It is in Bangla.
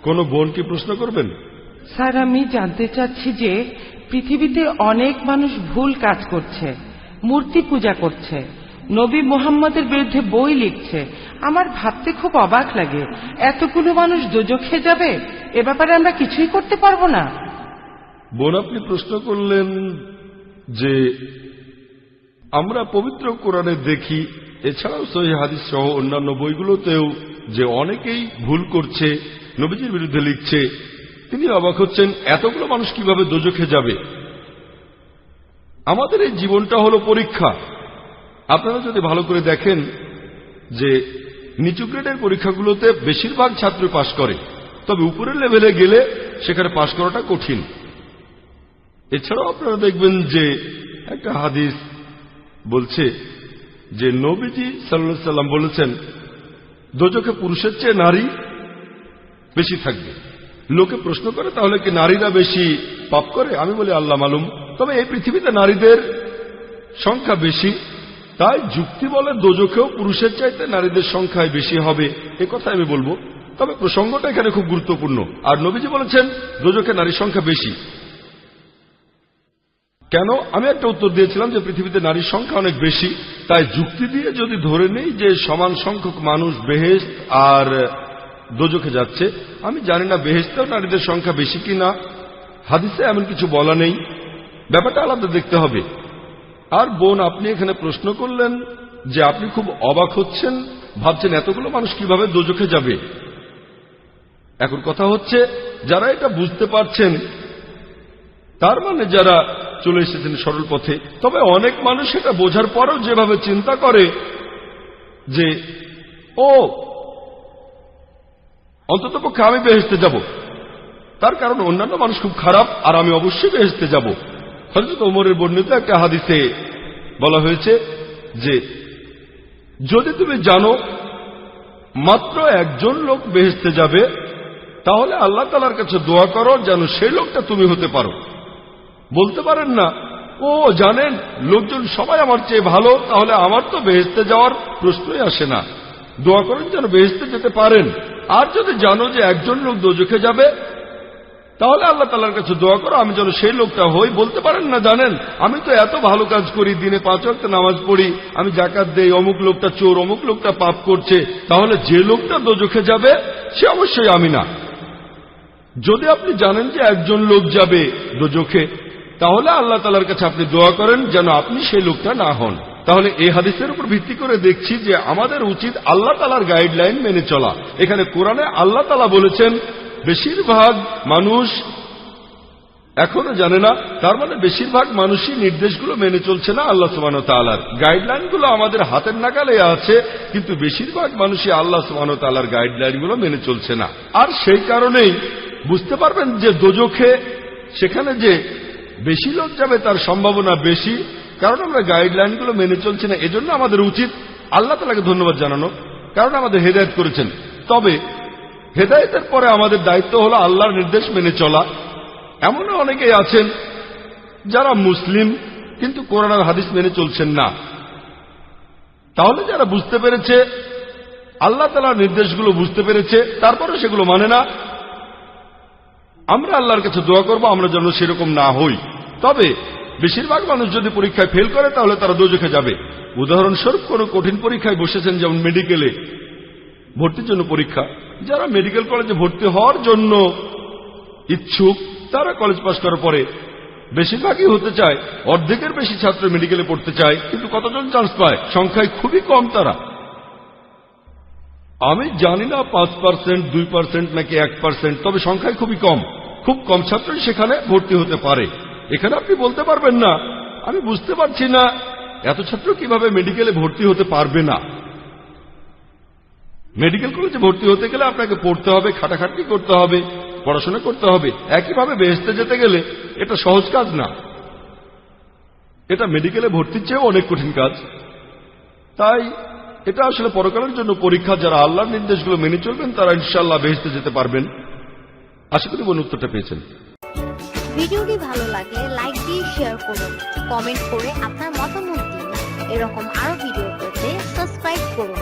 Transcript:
কোনো বোন কি প্রশ্ন করবেন? স্যার, আমি জানতে চাচ্ছি যে পৃথিবীতে অনেক মানুষ ভুল কাজ করছে, মূর্তি পূজা করছে, নবী মুহাম্মদের বিরুদ্ধে বই লিখছে। আমার ভাবতে খুব অবাক লাগে, এতগুলো মানুষ দোজখে যাবে, এ ব্যাপারে আমরা কিছুই করতে পারবো না। বোন, আপনি প্রশ্ন করলেন যে আমরা পবিত্র কোরআনে দেখি, এছাড়াও সহিহ হাদিস সহ অন্যান্য বইগুলোতেও যে অনেকেই ভুল করছে, নবীজির বিরুদ্ধে লিখছে। তিনি অবাক হচ্ছেন এতগুলো মানুষ কিভাবে দোজখে যাবে। আমাদের এই জীবনটা হলো পরীক্ষা। আপনারা যদি ভালো করে দেখেন যে নিচু গ্রেডের পরীক্ষাগুলোতে বেশিরভাগ ছাত্র পাশ করে, তবে উপরের লেভেলে গেলে সেখানে পাশ করাটা কঠিন। এছাড়াও আপনারা দেখবেন যে একটা হাদিস বলছে যে নবীজি সাল্লাল্লাহু আলাইহি সাল্লাম বলেছেন দোজখে পুরুষের চেয়ে নারী বেশি থাকবে। লোকে প্রশ্ন করে তাহলে কি নারীরা বেশি পাপ করে? আমি বলি আল্লাহ মালুম। তবে এই পৃথিবীতে নারীদের সংখ্যা বেশি, তাই যুক্তি বলে দোজখেও পুরুষের চাইতে নারীদের সংখ্যায় বেশি হবে, এ কথা আমি বলবো। তবে প্রসঙ্গটা এখানে খুব গুরুত্বপূর্ণ। আর নবীজি বলেছেন দোজখে নারীর সংখ্যা বেশি। কেন? আমি একটা উত্তর দিয়েছিলাম যে পৃথিবীতে নারীর সংখ্যা অনেক বেশি, তাই যুক্তি দিয়ে যদি ধরে নেই যে সমান সংখ্যক মানুষ বেহেশত আর দোজখে যাচ্ছে, আমি জানি না বেহেশতেও নারীদের সংখ্যা বেশি কিনা, হাদিসে এমন কিছু বলা নেই, ব্যাপারটা আলাদা দেখতে হবে। আর বোন, আপনি এখানে প্রশ্ন করলেন যে আপনি খুব অবাক হচ্ছেন, ভাবছেন এতগুলো মানুষ কিভাবে দোজখে যাবে। এখন কথা হচ্ছে যারা এটা বুঝতে পারছেন, তার মানে যারা চলে এসেছেন সরল পথে। তবে অনেক মানুষ এটা বোঝার পরেও যেভাবে চিন্তা করে যে ও অন্ততপক্ষে আমি বেহেশতে যাব, তার কারণ অন্যান্য মানুষ খুব খারাপ আর আমি অবশ্যই বেহেশতে যাব। হযরত ওমরের বর্ণিত একটা হাদিসে বলা হয়েছে যে যদি তুমি জানো মাত্র একজন লোক বেহেশতে যাবে, তাহলে আল্লাহ তাআলার কাছে দোয়া করো যেন সেই লোকটা তুমি হতে পারো। বলতে পারেন না ও জানেন লোকজন সবাই আমার চেয়ে ভালো, তাহলে আমার তো বেহেশতে যাওয়ার প্রশ্নই আসে না। দোয়া করেন যেন বেহেশতে যেতে পারেন। আর যদি জানো যে একজন লোক দোজখে যাবে, তাহলে আল্লাহ তাআলার কাছে দোয়া করো আমি যেন সেই লোকটা হই। বলতে পারেন না জানেন আমি তো এত ভালো কাজ করি, দিনে 5 ওয়াক্ত নামাজ পড়ি, আমি যাকাত দেই, অমুক লোকটা চোর, অমুক লোকটা পাপ করছে, তাহলে যে লোকটা দোজখে যাবে সে অবশ্যই আমি না। যদি আপনি জানেন যে একজন লোক যাবে দোজখে, তাহলে আল্লাহ তাআলার কাছে আপনি দোয়া করেন যেন আপনি সেই লোকটা না হন। তাহলে এই হাদিসের উপর ভিত্তি করে দেখছি যে আমাদের উচিত আল্লাহ তাআলার গাইডলাইন মেনে চলা। এখানে কোরআনে আল্লাহ তাআলা বলেছেন বেশিরভাগ মানুষ এখনো জানে না, তার মানে বেশিরভাগ মানুষই নির্দেশগুলো মেনে চলছে না। আল্লাহ সুবহানাহু ওয়া তাআলার গাইডলাইনগুলো আমাদের হাতের নাগালে আছে, কিন্তু বেশিরভাগ মানুষই আল্লাহ সুবহানাহু ওয়া তাআলার গাইডলাইনগুলো মেনে চলছে না। আর সেই কারণেই বুঝতে পারবেন যে দোজখে সেখানে যে বেশি লোক যাবে তার সম্ভাবনা বেশি, কারণ আমরা গাইডলাইনগুলো মেনে চলছি না। এজন্য আমাদের উচিত আল্লাহ তাআলাকে ধন্যবাদ জানানো, কারণ আমাদের হেদায়েত করেছেন। তবে হেদায়েতের পরে আমাদের দায়িত্ব হলো আল্লাহর নির্দেশ মেনে চলা। এমনও অনেকেই আছেন যারা মুসলিম কিন্তু কোরআন আর হাদিস মেনে চলছেন না। তাহলে যারা বুঝতে পেরেছে আল্লাহ তাআলার নির্দেশগুলো বুঝতে পেরেছে, তারপরে সেগুলো মানে না, আমরা আল্লাহর কাছে দোয়া করব আমরা যেন সেরকম না হই। তবে বেশিরভাগ মানুষ যদি পরীক্ষায় ফেল করে তাহলে তারা দোজখে যাবে। উদাহরণস্বরূপ কোনো কঠিন পরীক্ষায় বসেছেন, যেমন মেডিকেলে ভর্তির জন্য পরীক্ষা, যারা মেডিকেল কলেজে ভর্তি হওয়ার জন্য ইচ্ছুক তারা কলেজ পাস করার পরে বেশিরভাগই হতে চায়, অর্ধেকের বেশি ছাত্র মেডিকেলে পড়তে চায়, কিন্তু কতজন চান্স পায়? সংখ্যায় খুবই কম তারা। আমি জানি না 5%, 2% নাকি 1%, তবে সংখ্যায় খুবই কম। খুব কম ছাত্রই সেখানে ভর্তি হতে পারে। এখানে আপনি বলতে পারবেন না আমি বুঝতে পারছি না এত ছাত্র কিভাবে মেডিকেলে ভর্তি হতে পারবে না। মেডিকেল কলেজে ভর্তি হতে গেলে আপনাকে পড়তে হবে, খাটাখাটনি করতে হবে, পড়াশোনা করতে হবে। একইভাবে বেহেশতে যেতে গেলে এটা সহজ কাজ না, এটা মেডিকেলে ভর্তির চেয়েও অনেক কঠিন কাজ। তাই এটা আসলে পরকালের জন্য পরীক্ষা। যারা আল্লাহর নির্দেশগুলো মেনে চলবেন তারা ইনশাআল্লাহ বেহেশতে যেতে পারবেন। আশা করি বোন উত্তরটা পেয়েছেন। ভিডিওটি ভালো লাগলে লাইক দিয়ে শেয়ার করুন, কমেন্ট করে আপনার মতামত দিন। এরকম আরো ভিডিও পেতে সাবস্ক্রাইব করুন।